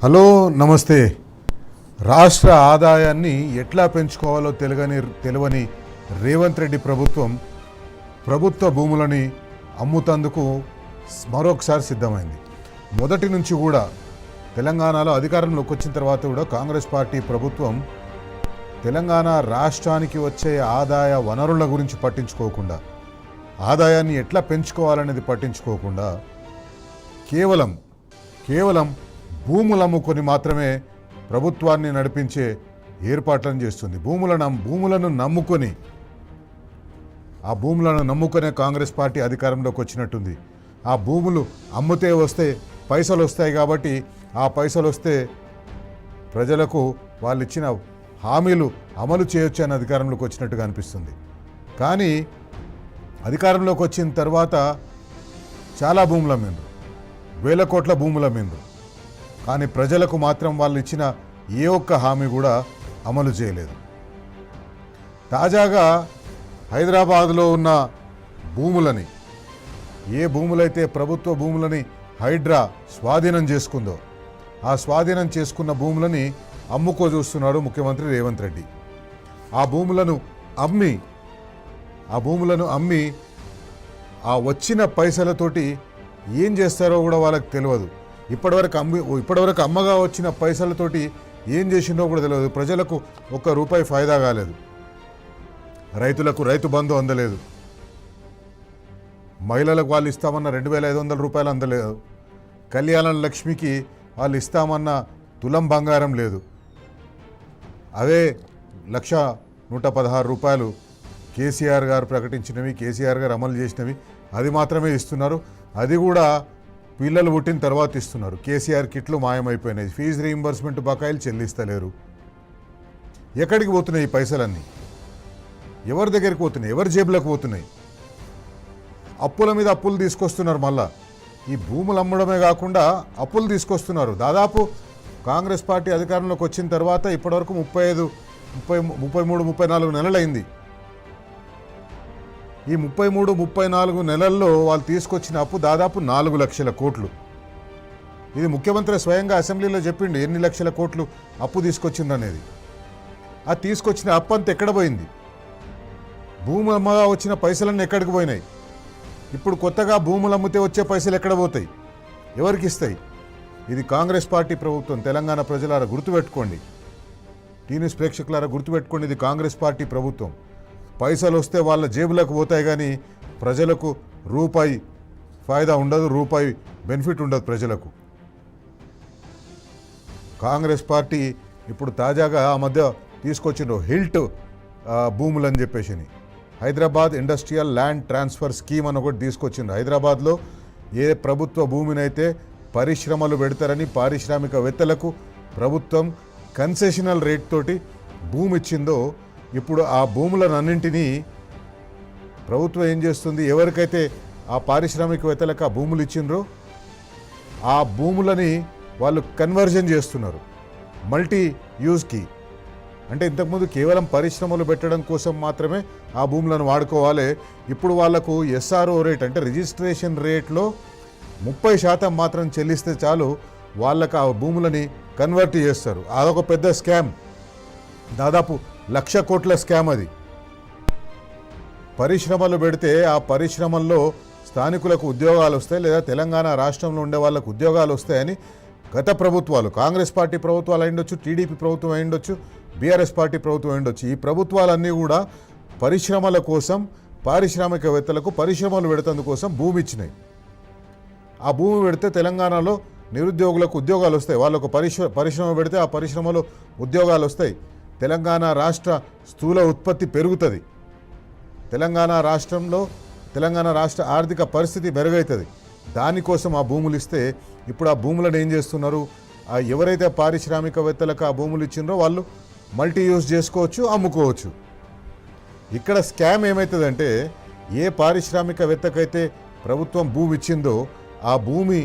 Hello నమస్తే. రాష్ట్ర ఆదాయాన్ని ఎట్లా పెంచుకోవాలో తెలియని రేవంత్ రెడ్డి ప్రభుత్వ భూములని అమ్ముతందుకు మరొకసారి సిద్ధమైంది. మొదటి నుంచి కూడా తెలంగాణలో అధికారంలోకి వచ్చిన తర్వాత కూడా కాంగ్రెస్ పార్టీ ప్రభుత్వం తెలంగాణ రాష్ట్రానికి వచ్చే ఆదాయ వనరుల గురించి పట్టించుకోకుండా, ఆదాయాన్ని ఎట్లా పెంచుకోవాలనేది పట్టించుకోకుండా కేవలం భూములు అమ్ముకొని మాత్రమే ప్రభుత్వాన్ని నడిపించే ఏర్పాట్లను చేస్తుంది. భూములను నమ్ముకునే కాంగ్రెస్ పార్టీ అధికారంలోకి వచ్చినట్టుంది. ఆ భూములు అమ్మితే పైసలు వస్తాయి కాబట్టి ఆ పైసలు వస్తే ప్రజలకు వాళ్ళు ఇచ్చిన హామీలు అమలు చేయొచ్చు అని అధికారంలోకి వచ్చినట్టుగా అనిపిస్తుంది. కానీ అధికారంలోకి వచ్చిన తర్వాత చాలా భూములు అమ్మిండ్రు, వేల కోట్ల భూములు అమ్మిండ్రు. కానీ ప్రజలకు మాత్రం వాళ్ళు ఇచ్చిన ఏ ఒక్క హామీ కూడా అమలు చేయలేదు. తాజాగా హైదరాబాద్లో ఉన్న భూములని, ఏ భూములైతే ప్రభుత్వ భూములని హైడ్రా స్వాధీనం చేసుకుందో ఆ స్వాధీనం చేసుకున్న భూములని చూస్తున్నాడు ముఖ్యమంత్రి రేవంత్ రెడ్డి. ఆ భూములను అమ్మి ఆ వచ్చిన పైసలతోటి ఏం చేస్తారో కూడా వాళ్ళకి తెలియదు. ఇప్పటివరకు అమ్మగా వచ్చిన పైసలతోటి ఏం చేసిందో కూడా తెలియదు. ప్రజలకు ఒక్క రూపాయి ఫాయిదా కాలేదు. రైతులకు రైతు బంధు అందలేదు. మహిళలకు వాళ్ళు ఇస్తామన్న 2,500 రూపాయలు అందలేదు. కళ్యాణ లక్ష్మికి వాళ్ళు ఇస్తామన్న తులం బంగారం లేదు. అదే 1,116 రూపాయలు కేసీఆర్ గారు ప్రకటించినవి, కేసీఆర్ గారు అమలు చేసినవి, అది మాత్రమే ఇస్తున్నారు. అది కూడా పిల్లలు పుట్టిన తర్వాత ఇస్తున్నారు. కేసీఆర్ కిట్లు మాయమైపోయినాయి. ఫీజు రీయింబర్స్మెంట్ బకాయిలు చెల్లిస్తలేరు. ఎక్కడికి పోతున్నాయి ఈ పైసలన్నీ? ఎవరి దగ్గరికి పోతున్నాయి? ఎవరి జేబులకు పోతున్నాయి? అప్పుల మీద అప్పులు తీసుకొస్తున్నారు. మళ్ళా ఈ భూములు అమ్మడమే కాకుండా అప్పులు తీసుకొస్తున్నారు. దాదాపు కాంగ్రెస్ పార్టీ అధికారంలోకి వచ్చిన తర్వాత ఇప్పటివరకు 33-34 నెలలైంది. ఈ 33-34 నెలల్లో వాళ్ళు తీసుకొచ్చిన అప్పు దాదాపు 4 లక్షల కోట్లు. ఇది ముఖ్యమంత్రి స్వయంగా అసెంబ్లీలో చెప్పిండు ఎన్ని లక్షల కోట్లు అప్పు తీసుకొచ్చిందనేది. ఆ తీసుకొచ్చిన అప్పు అంతా ఎక్కడ పోయింది? భూములు అమ్మగా వచ్చిన పైసలన్నీ ఎక్కడికి పోయినాయి? ఇప్పుడు కొత్తగా భూములు అమ్మితే వచ్చే పైసలు ఎక్కడ పోతాయి? ఎవరికి ఇస్తాయి? ఇది కాంగ్రెస్ పార్టీ ప్రభుత్వం. తెలంగాణ ప్రజలారా గుర్తుపెట్టుకోండి, టీన్యూస్ ప్రేక్షకులారా గుర్తుపెట్టుకోండి, ఇది కాంగ్రెస్ పార్టీ ప్రభుత్వం. పైసలు వస్తే వాళ్ళ జేబులకు పోతాయి, కానీ ప్రజలకు రూపాయి ఫాయిదా ఉండదు, రూపాయి బెనిఫిట్ ఉండదు ప్రజలకు. కాంగ్రెస్ పార్టీ ఇప్పుడు తాజాగా ఆ మధ్య తీసుకొచ్చిన హిల్ట్ భూములని చెప్పేసి Hyderabad industrial land transfer scheme అని ఒకటి తీసుకొచ్చిండ్రు. హైదరాబాద్లో ఏ ప్రభుత్వ భూమినైతే పరిశ్రమలు పెడతారని పారిశ్రామికవేత్తలకు ప్రభుత్వం కన్సెషనల్ రేట్ తోటి భూమి ఇచ్చిందో, ఇప్పుడు ఆ భూములన్నింటినీ ప్రభుత్వం ఏం చేస్తుంది? ఎవరికైతే ఆ పారిశ్రామికవేత్తలకు ఆ భూములు ఇచ్చిండ్రో ఆ భూములని వాళ్ళు కన్వర్జన్ చేస్తున్నారు మల్టీ యూజ్కి. అంటే ఇంతకుముందు కేవలం పరిశ్రమలు పెట్టడం కోసం మాత్రమే ఆ భూములను వాడుకోవాలి. ఇప్పుడు వాళ్లకు ఎస్ఆర్ఓ రేట్ అంటే రిజిస్ట్రేషన్ రేట్లో 30% మాత్రం చెల్లిస్తే చాలు, వాళ్ళకు ఆ భూములని కన్వర్ట్ చేస్తారు. అదొక పెద్ద స్కామ్, దాదాపు 1,00,000 కోట్ల స్కామ్ అది. పరిశ్రమలు పెడితే ఆ పరిశ్రమల్లో స్థానికులకు ఉద్యోగాలు వస్తాయి, లేదా తెలంగాణ రాష్ట్రంలో ఉండే వాళ్ళకు ఉద్యోగాలు వస్తాయని గత ప్రభుత్వాలు, కాంగ్రెస్ పార్టీ ప్రభుత్వాలు అయిండొచ్చు, టీడీపీ ప్రభుత్వం అయిండొచ్చు, బీఆర్ఎస్ పార్టీ ప్రభుత్వం అయిండొచ్చు, ఈ ప్రభుత్వాలన్నీ కూడా పరిశ్రమల కోసం, పారిశ్రామికవేత్తలకు పరిశ్రమలు పెడతందుకోసం భూమి ఇచ్చినాయి. ఆ భూమి పెడితే తెలంగాణలో నిరుద్యోగులకు ఉద్యోగాలు వస్తాయి. వాళ్ళకు పరిశ్రమ పెడితే ఆ పరిశ్రమలో ఉద్యోగాలు వస్తాయి. తెలంగాణ రాష్ట్ర స్థూల ఉత్పత్తి పెరుగుతుంది. తెలంగాణ రాష్ట్ర ఆర్థిక పరిస్థితి మెరుగవుతుంది. దానికోసం ఆ భూములు ఇస్తే ఇప్పుడు ఆ భూములను ఏం చేస్తున్నారు? ఎవరైతే పారిశ్రామికవేత్తలకు ఆ భూములు ఇచ్చిండ్రో వాళ్ళు మల్టీ యూజ్ చేసుకోవచ్చు, అమ్ముకోవచ్చు. ఇక్కడ స్కామ్ ఏమవుతుందంటే, ఏ పారిశ్రామికవేత్తకైతే ప్రభుత్వం భూమి ఇచ్చిందో ఆ భూమి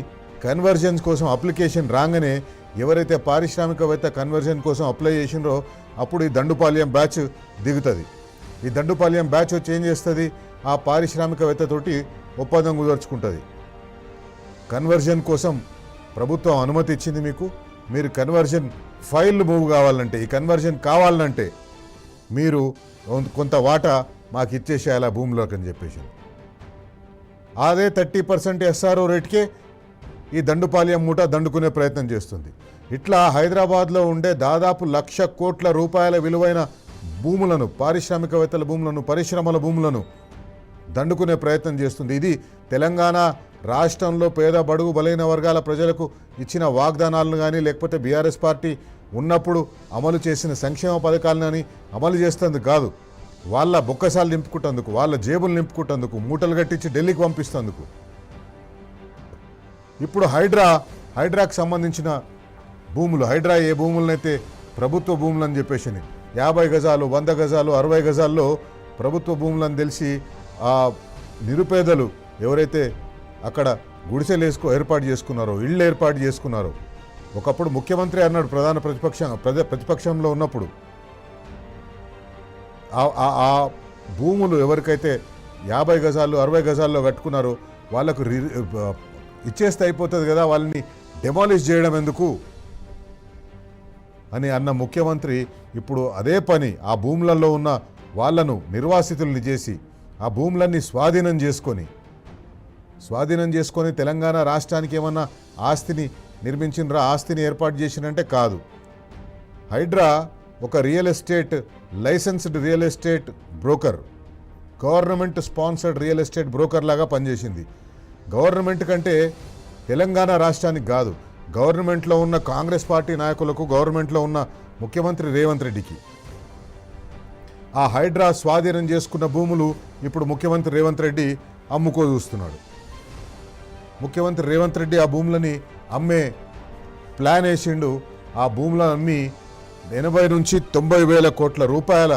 కన్వర్జన్స్ కోసం అప్లికేషన్ రాగానే ఎవరైతే పారిశ్రామికవేత్త కన్వర్జన్ కోసం అప్లై చేసిండ్రో అప్పుడు ఈ దండుపాల్యం బ్యాచ్ దిగుతుంది. ఈ దండుపాల్యం బ్యాచ్ వచ్చి ఏం చేస్తుంది? ఆ పారిశ్రామికవేత్తతోటి ఒప్పందం కుదర్చుకుంటుంది. కన్వర్జన్ కోసం ప్రభుత్వం అనుమతి ఇచ్చింది మీకు, మీరు కన్వర్షన్ ఫైల్ మూవ్ కావాలంటే, ఈ కన్వర్షన్ కావాలంటే మీరు కొంత వాటా మాకు ఇచ్చేసేయాలి ఆ భూమిలోకి అని చెప్పేసి. అదే 30% ఎస్ఆర్ఓ రేట్కే ఈ దండుపాలెం మూట దండుకునే ప్రయత్నం చేస్తుంది. ఇట్లా హైదరాబాద్లో ఉండే దాదాపు 1,00,000 కోట్ల రూపాయల విలువైన భూములను, పారిశ్రామికవేత్తల భూములను, పరిశ్రమల భూములను దండుకునే ప్రయత్నం చేస్తుంది. ఇది తెలంగాణ రాష్ట్రంలో పేద బడుగు బలైన వర్గాల ప్రజలకు ఇచ్చిన వాగ్దానాలను కానీ, లేకపోతే బీఆర్ఎస్ పార్టీ ఉన్నప్పుడు అమలు చేసిన సంక్షేమ పథకాలను కానీ అమలు చేస్తుంది కాదు. వాళ్ళ బొక్కసాలు నింపుకుంటందుకు, వాళ్ళ జేబులు నింపుకుంటందుకు, మూటలు కట్టించి ఢిల్లీకి పంపిస్తేందుకు. ఇప్పుడు హైడ్రాకు సంబంధించిన భూములు, హైడ్రా ఏ భూములనైతే ప్రభుత్వ భూములని చెప్పేసి 50 గజాలు, 100 గజాలు, 60 గజాల్లో ప్రభుత్వ భూములని తెలిసి ఆ నిరుపేదలు ఎవరైతే అక్కడ గుడిసెలు ఏర్పాటు చేసుకున్నారో, ఇళ్ళు ఏర్పాటు చేసుకున్నారో, ఒకప్పుడు ముఖ్యమంత్రి అన్నాడు ప్రతిపక్షంలో ఉన్నప్పుడు, ఆ భూములు ఎవరికైతే 50 గజాలు 60 గజాల్లో కట్టుకున్నారో వాళ్ళకు ఇచ్చేస్తే అయిపోతుంది కదా, వాళ్ళని డెమాలిష్ చేయడం ఎందుకు అని అన్న ముఖ్యమంత్రి ఇప్పుడు అదే పని ఆ భూములలో ఉన్న వాళ్లను నిర్వాసితుల్ని చేసి ఆ భూములన్నీ స్వాధీనం చేసుకొని తెలంగాణ రాష్ట్రానికి ఏమన్నా ఆస్తిని నిర్మించినరా, ఆస్తిని ఏర్పాటు చేసినంటే కాదు. హైడ్రా ఒక licensed real estate broker, government sponsored real estate broker లాగా పనిచేసింది. గవర్నమెంట్ కంటే తెలంగాణ రాష్ట్రానికి కాదు, గవర్నమెంట్లో ఉన్న కాంగ్రెస్ పార్టీ నాయకులకు, గవర్నమెంట్లో ఉన్న ముఖ్యమంత్రి రేవంత్ రెడ్డికి ఆ హైడ్రా స్వాధీనం చేసుకున్న భూములు ఇప్పుడు ముఖ్యమంత్రి రేవంత్ రెడ్డి చూస్తున్నాడు. ముఖ్యమంత్రి రేవంత్ రెడ్డి ఆ భూములని అమ్మే ప్లాన్ వేసిండు. ఆ భూములను అమ్మి 80 నుంచి 90 వేల కోట్ల రూపాయల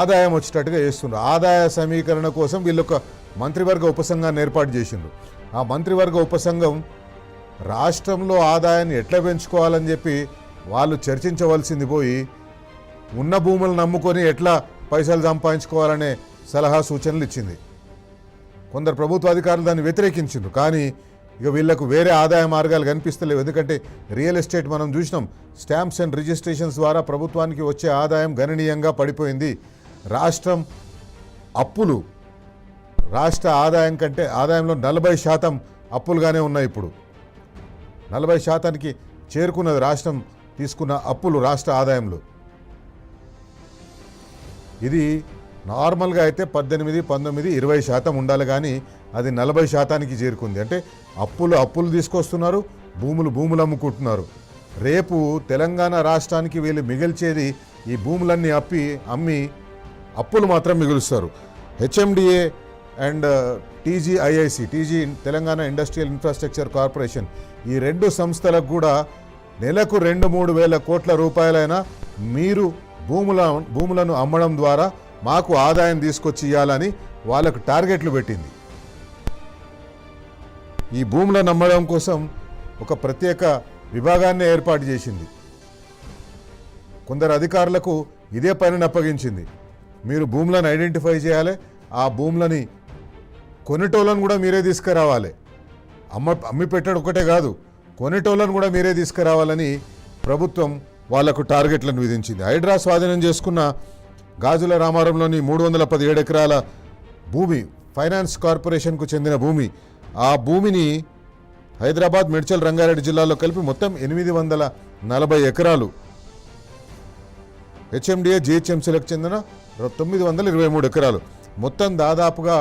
ఆదాయం వచ్చేటట్టుగా చేస్తుండ్రు. ఆదాయ సమీకరణ కోసం వీళ్ళొక మంత్రివర్గ ఉపసంఘాన్ని ఏర్పాటు చేసిండ్రు. ఆ మంత్రివర్గ ఉపసంఘం రాష్ట్రంలో ఆదాయాన్ని ఎట్లా పెంచుకోవాలని చెప్పి వాళ్ళు చర్చించవలసింది పోయి ఉన్న భూములను నమ్ముకొని ఎట్లా పైసలు సంపాదించుకోవాలనే సలహా సూచనలు ఇచ్చింది. కొందరు ప్రభుత్వ అధికారులు దాన్ని వ్యతిరేకించిండ్రు. కానీ ఇక వీళ్లకు వేరే ఆదాయ మార్గాలు కనిపిస్తలేవు. ఎందుకంటే రియల్ ఎస్టేట్ మనం చూసినాం, స్టాంప్స్ అండ్ రిజిస్ట్రేషన్స్ ద్వారా ప్రభుత్వానికి వచ్చే ఆదాయం గణనీయంగా పడిపోయింది. రాష్ట్ర ఆదాయంలో 40% అప్పులుగానే ఉన్నాయి. ఇప్పుడు 40%కి చేరుకున్నది రాష్ట్రం తీసుకున్న అప్పులు రాష్ట్ర ఆదాయంలో. ఇది నార్మల్గా అయితే 18, 19, 20% ఉండాలి, కానీ అది 40%కి చేరుకుంది. అంటే అప్పులు తీసుకొస్తున్నారు, భూములు అమ్ముకుంటున్నారు. రేపు తెలంగాణ రాష్ట్రానికి వీళ్ళు మిగిల్చేది ఈ భూములన్నీ అమ్మి అప్పులు మాత్రం మిగులుస్తారు. HMDA and TG Telangana industrial infrastructure corporation, ఈ 2 సంస్థలకు కూడా నెలకు 2-3 వేల కోట్ల రూపాయలైనా మీరు భూములను అమ్మడం ద్వారా మాకు ఆదాయం తీసుకొచ్చి ఇవ్వాలని వాళ్ళకు టార్గెట్లు పెట్టింది. ఈ భూములను అమ్మడం కోసం ఒక ప్రత్యేక విభాగాన్ని ఏర్పాటు చేసింది. కొందరు అధికారులకు ఇదే పనిని అప్పగించింది. మీరు భూములను ఐడెంటిఫై చేయాలి, ఆ భూములని కొనేటోళ్ళను కూడా మీరే తీసుకురావాలి. అమ్మి పెట్టడం ఒకటే కాదు, కొనేటోళ్ళను కూడా మీరే తీసుకురావాలని ప్రభుత్వం వాళ్లకు టార్గెట్లను విధించింది. హైడ్రా స్వాధీనం చేసుకున్న గాజుల రామారంలోని 317 ఎకరాల భూమి ఫైనాన్స్ కార్పొరేషన్కు చెందిన భూమి. ఆ భూమిని హైదరాబాద్, మేడ్చల్, రంగారెడ్డి జిల్లాలో కలిపి మొత్తం 840 ఎకరాలు హెచ్ఎండిఏ జిహెచ్ఎంసీలకు చెందిన 923 ఎకరాలు, మొత్తం దాదాపుగా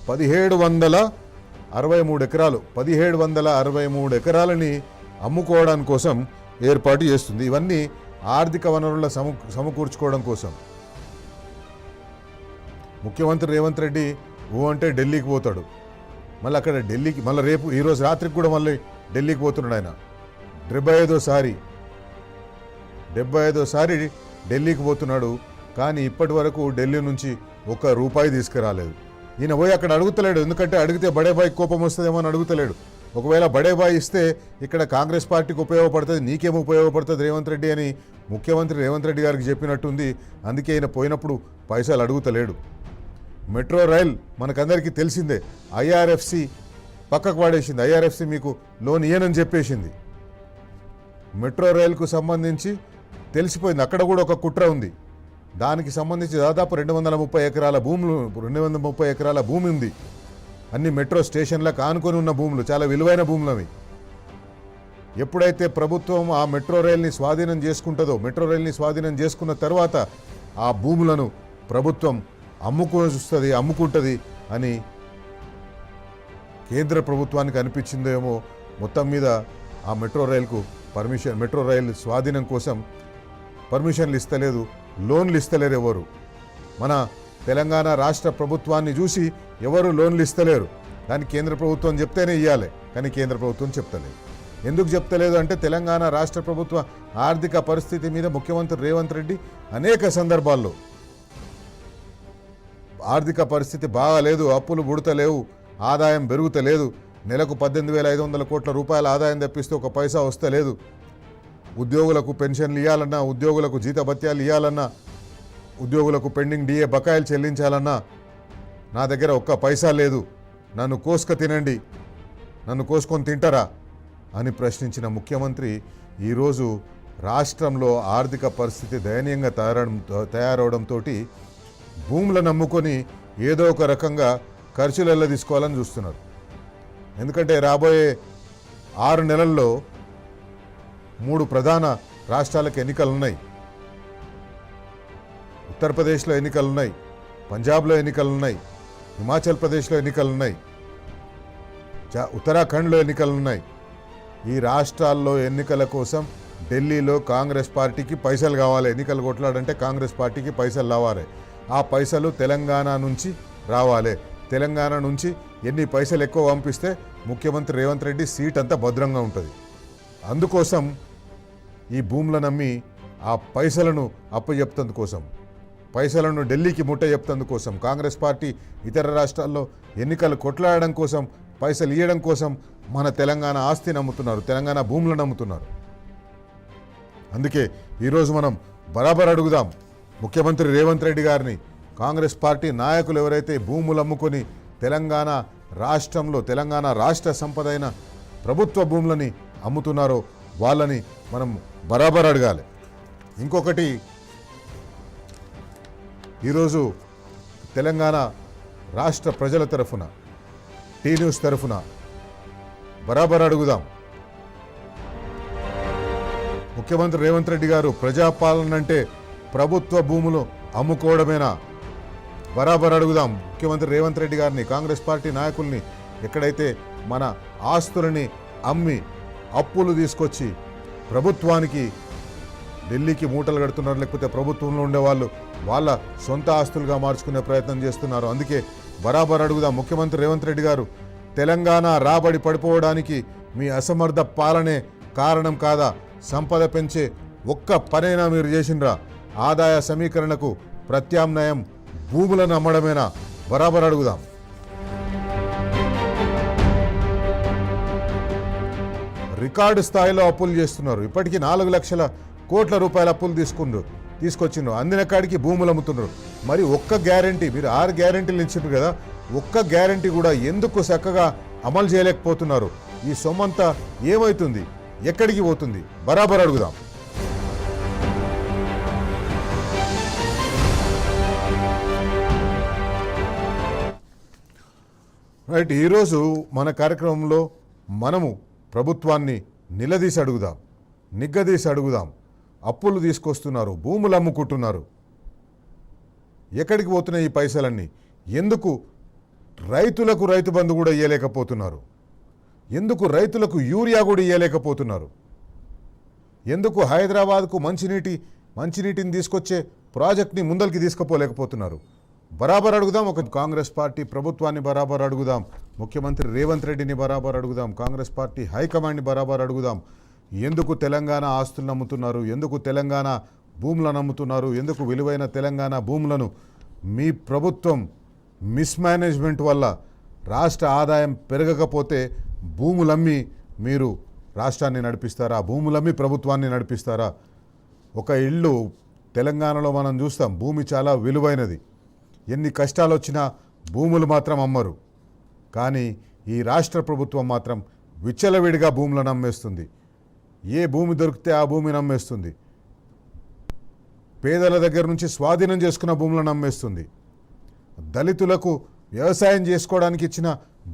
1763 ఎకరాలని అమ్ముకోవడానికి కోసం ఏర్పాటు చేస్తుంది. ఇవన్నీ ఆర్థిక వనరుల సమకూర్చుకోవడం కోసం. ముఖ్యమంత్రి రేవంత్ రెడ్డి అంటే ఢిల్లీకి పోతాడు. మళ్ళీ అక్కడ మళ్ళీ రేపు ఈరోజు రాత్రికి కూడా మళ్ళీ ఢిల్లీకి పోతున్నాడు ఆయన. 75సారి ఢిల్లీకి పోతున్నాడు. కానీ ఇప్పటి వరకు ఢిల్లీ నుంచి ₹1 తీసుకురాలేదు. ఈయన పోయి అక్కడ అడుగుతలేడు. ఎందుకంటే అడిగితే బడేబాయి కోపం వస్తుందేమో అని అడుగుతలేడు. ఒకవేళ బడేబాయి ఇస్తే ఇక్కడ కాంగ్రెస్ పార్టీకి ఉపయోగపడుతుంది, నీకేమో ఉపయోగపడుతుంది రేవంత్ రెడ్డి అని ముఖ్యమంత్రి రేవంత్ రెడ్డి గారికి చెప్పినట్టుంది. అందుకే ఈయన పోయినప్పుడు పైసలు అడుగుతలేడు. మెట్రో రైల్ మనకందరికీ తెలిసిందే, ఐఆర్ఎఫ్సి పక్కకు పడేసింది. ఐఆర్ఎఫ్సి మీకు లోన్ ఇయ్యనని చెప్పేసింది. మెట్రో రైలుకు సంబంధించి తెలిసిపోయింది, అక్కడ కూడా ఒక కుట్ర ఉంది. దానికి సంబంధించి దాదాపు 230 ఎకరాల భూములు 230 ఎకరాల భూమి ఉంది. అన్ని మెట్రో స్టేషన్లకు ఆనుకొని ఉన్న భూములు, చాలా విలువైన భూములు అవి. ఎప్పుడైతే ప్రభుత్వం ఆ మెట్రో రైల్ని స్వాధీనం చేసుకుంటుందో, మెట్రో రైల్ని స్వాధీనం చేసుకున్న తర్వాత ఆ భూములను ప్రభుత్వం అమ్ముకుంటుంది అని కేంద్ర ప్రభుత్వానికి అనిపించిందేమో. మొత్తం మీద ఆ మెట్రో రైలు స్వాధీనం కోసం పర్మిషన్లు ఇస్తలేదు, లోన్లు ఇస్తలేరు ఎవరు. మన తెలంగాణ రాష్ట్ర ప్రభుత్వాన్ని చూసి ఎవరు లోన్లు ఇస్తలేరు. దానికి కేంద్ర ప్రభుత్వం చెప్తేనే ఇవ్వాలి, కానీ కేంద్ర ప్రభుత్వం చెప్తలేదు. ఎందుకు చెప్తలేదు అంటే తెలంగాణ రాష్ట్ర ప్రభుత్వ ఆర్థిక పరిస్థితి మీద ముఖ్యమంత్రి రేవంత్ రెడ్డి అనేక సందర్భాల్లో ఆర్థిక పరిస్థితి బాగాలేదు, అప్పులు పుడతలేవు, ఆదాయం పెరుగుతలేదు, నెలకు 18,500 కోట్ల రూపాయల ఆదాయం తెప్పిస్తే ఒక పైసా వస్తలేదు, ఉద్యోగులకు పెన్షన్లు ఇవ్వాలన్నా, ఉద్యోగులకు జీతభత్యాలు ఇవ్వాలన్నా, ఉద్యోగులకు పెండింగ్ డిఏ బకాయిలు చెల్లించాలన్నా నా దగ్గర ఒక్క పైసా లేదు, నన్ను తినండి, నన్ను కోసుకొని తింటారా అని ప్రశ్నించిన ముఖ్యమంత్రి ఈరోజు రాష్ట్రంలో ఆర్థిక పరిస్థితి దయనీయంగా తయారవడంతో భూములను నమ్ముకొని ఏదో ఒక రకంగా ఖర్చులలో తీసుకోవాలని చూస్తున్నారు. ఎందుకంటే రాబోయే 6 నెలల్లో 3 ప్రధాన రాష్ట్రాలకు ఎన్నికలున్నాయి. ఉత్తరప్రదేశ్లో ఎన్నికలున్నాయి, పంజాబ్లో ఎన్నికలున్నాయి, హిమాచల్ ప్రదేశ్లో ఎన్నికలున్నాయి, ఉత్తరాఖండ్లో ఎన్నికలున్నాయి. ఈ రాష్ట్రాల్లో ఎన్నికల కోసం ఢిల్లీలో కాంగ్రెస్ పార్టీకి పైసలు కావాలి. ఎన్నికలు కొట్లాడంటే కాంగ్రెస్ పార్టీకి పైసలు రావాలి. ఆ పైసలు తెలంగాణ నుంచి రావాలి. తెలంగాణ నుంచి ఎన్ని పైసలు ఎక్కువ పంపిస్తే ముఖ్యమంత్రి రేవంత్ రెడ్డి సీట్ అంతా భద్రంగా ఉంటుంది. అందుకోసం ఈ భూములను నమ్మి ఆ పైసలను అప్పచెప్తందుకోసం, పైసలను ఢిల్లీకి ముట్ట చెప్తందుకోసం, కాంగ్రెస్ పార్టీ ఇతర రాష్ట్రాల్లో ఎన్నికలు కొట్లాడడం కోసం, పైసలు ఇవ్వడం కోసం మన తెలంగాణ ఆస్తిని నమ్ముతున్నారు, తెలంగాణ భూములను నమ్ముతున్నారు. అందుకే ఈరోజు మనం బరాబర్ అడుగుదాం ముఖ్యమంత్రి రేవంత్ రెడ్డి గారిని. కాంగ్రెస్ పార్టీ నాయకులు ఎవరైతే భూములు అమ్ముకొని తెలంగాణ రాష్ట్రంలో తెలంగాణ రాష్ట్ర సంపద అయిన ప్రభుత్వ భూములని అమ్ముతున్నారో వాళ్ళని మనం బరాబర్ అడగాలి. ఇంకొకటి, ఈరోజు తెలంగాణ రాష్ట్ర ప్రజల తరఫున, టీ న్యూస్ తరఫున బరాబర్ అడుగుదాం. ముఖ్యమంత్రి రేవంత్ రెడ్డి గారు, ప్రజాపాలన అంటే ప్రభుత్వ భూములు అమ్ముకోవడమేనా? బరాబర్ అడుగుదాం ముఖ్యమంత్రి రేవంత్ రెడ్డి గారిని, కాంగ్రెస్ పార్టీ నాయకుల్ని. ఎక్కడైతే మన ఆస్తులని అమ్మి అప్పులు తీసుకొచ్చి ప్రభుత్వానికి ఢిల్లీకి మూటలు కడుతున్నారు, లేకపోతే ప్రభుత్వంలో ఉండేవాళ్ళు వాళ్ళ సొంత ఆస్తులుగా మార్చుకునే ప్రయత్నం చేస్తున్నారు. అందుకే బరాబర్ అడుగుదాం ముఖ్యమంత్రి రేవంత్ రెడ్డి గారు, తెలంగాణ రాబడి పడిపోవడానికి మీ అసమర్థ పాలనే కారణం కాదా? సంపద పెంచే ఒక్క పనైనా మీరు చేసిండ్రా? ఆదాయ సమీకరణకు ప్రత్యామ్నాయం భూములను అమ్మడమేనా? బరాబర్ అడుగుదాం. రికార్డు స్థాయిలో అప్పులు చేస్తున్నారు. ఇప్పటికీ 4 లక్షల కోట్ల రూపాయల అప్పులు తీసుకొచ్చిండ్రు. అందిన కాడికి భూములు అమ్ముతున్నారు. మరి ఒక్క గ్యారంటీ, మీరు 6 గ్యారంటీలు ఇచ్చిండ్రు కదా, ఒక్క గ్యారంటీ కూడా ఎందుకు చక్కగా అమలు చేయలేకపోతున్నారు? ఈ సొమ్మంతా ఏమవుతుంది, ఎక్కడికి పోతుంది? బరాబర్ అడుగుదాం. రైట్, ఈరోజు మన కార్యక్రమంలో మనము ప్రభుత్వాన్ని నిలదీసి అడుగుదాం, నిగ్గదీసి అడుగుదాం. అప్పులు తీసుకొస్తున్నారు, భూములు అమ్ముకుంటున్నారు, ఎక్కడికి పోతున్నాయి ఈ పైసలన్నీ? ఎందుకు రైతులకు రైతు బంధు కూడా ఇవ్వలేకపోతున్నారు? ఎందుకు రైతులకు యూరియా కూడా ఇవ్వలేకపోతున్నారు? ఎందుకు హైదరాబాద్కు మంచినీటిని తీసుకొచ్చే ప్రాజెక్ట్ని ముందరికి తీసుకుపోలేకపోతున్నారు? బరాబర్ అడుగుదాం. ఒక కాంగ్రెస్ పార్టీ ప్రభుత్వాన్ని బరాబర్ అడుగుదాం, ముఖ్యమంత్రి రేవంత్ రెడ్డిని బరాబర్ అడుగుదాం, కాంగ్రెస్ పార్టీ హైకమాండ్ని బరాబర్ అడుగుదాం. ఎందుకు తెలంగాణ ఆస్తులను నమ్ముతున్నారు? ఎందుకు తెలంగాణ భూములను నమ్ముతున్నారు? ఎందుకు విలువైన తెలంగాణ భూములను మీ ప్రభుత్వం మిస్మేనేజ్మెంట్ వల్ల రాష్ట్ర ఆదాయం పెరగకపోతే భూములమ్మి మీరు రాష్ట్రాన్ని నడిపిస్తారా? భూములమ్మి ప్రభుత్వాన్ని నడిపిస్తారా? ఒక ఇల్లు తెలంగాణలో మనం చూస్తాం, భూమి చాలా విలువైనది. ఎన్ని కష్టాలు వచ్చినా భూములు మాత్రం అమ్మరు. కానీ ఈ రాష్ట్ర ప్రభుత్వం మాత్రం విచ్చలవిడిగా భూములను అమ్మేస్తుంది. ఏ భూమి దొరికితే ఆ భూమిని అమ్మేస్తుంది. పేదల దగ్గర నుంచి స్వాధీనం చేసుకున్న భూములను అమ్మేస్తుంది. దళితులకు వ్యవసాయం చేసుకోవడానికి ఇచ్చిన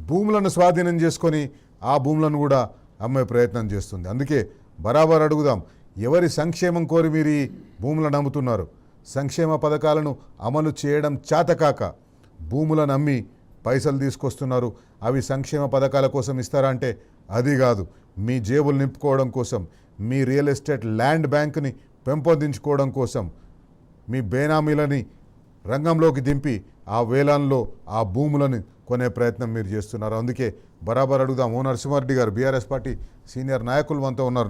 భూములను స్వాధీనం చేసుకొని ఆ భూములను కూడా అమ్మే ప్రయత్నం చేస్తుంది. అందుకే బరాబర్ అడుగుదాం, ఎవరి సంక్షేమం కోరి మీరు ఈ భూములను అమ్ముతున్నారు? సంక్షేమ పథకాలను అమలు చేయడం చేతకాక భూములను అమ్మి పైసలు తీసుకొస్తున్నారు. అవి సంక్షేమ పథకాల కోసం ఇస్తారా అంటే అది కాదు, మీ జేబులు నింపుకోవడం కోసం, మీ రియల్ ఎస్టేట్ ల్యాండ్ బ్యాంకుని పెంపొందించుకోవడం కోసం, మీ బేనామీలని రంగంలోకి దింపి ఆ వేలాల్లో ఆ భూములను కొనే ప్రయత్నం మీరు చేస్తున్నారు. అందుకే బరాబర్ అడుగుదాం. ఓ నరసింహారెడ్డి గారు బీఆర్ఎస్ పార్టీ సీనియర్ నాయకులు మనతో ఉన్నారు.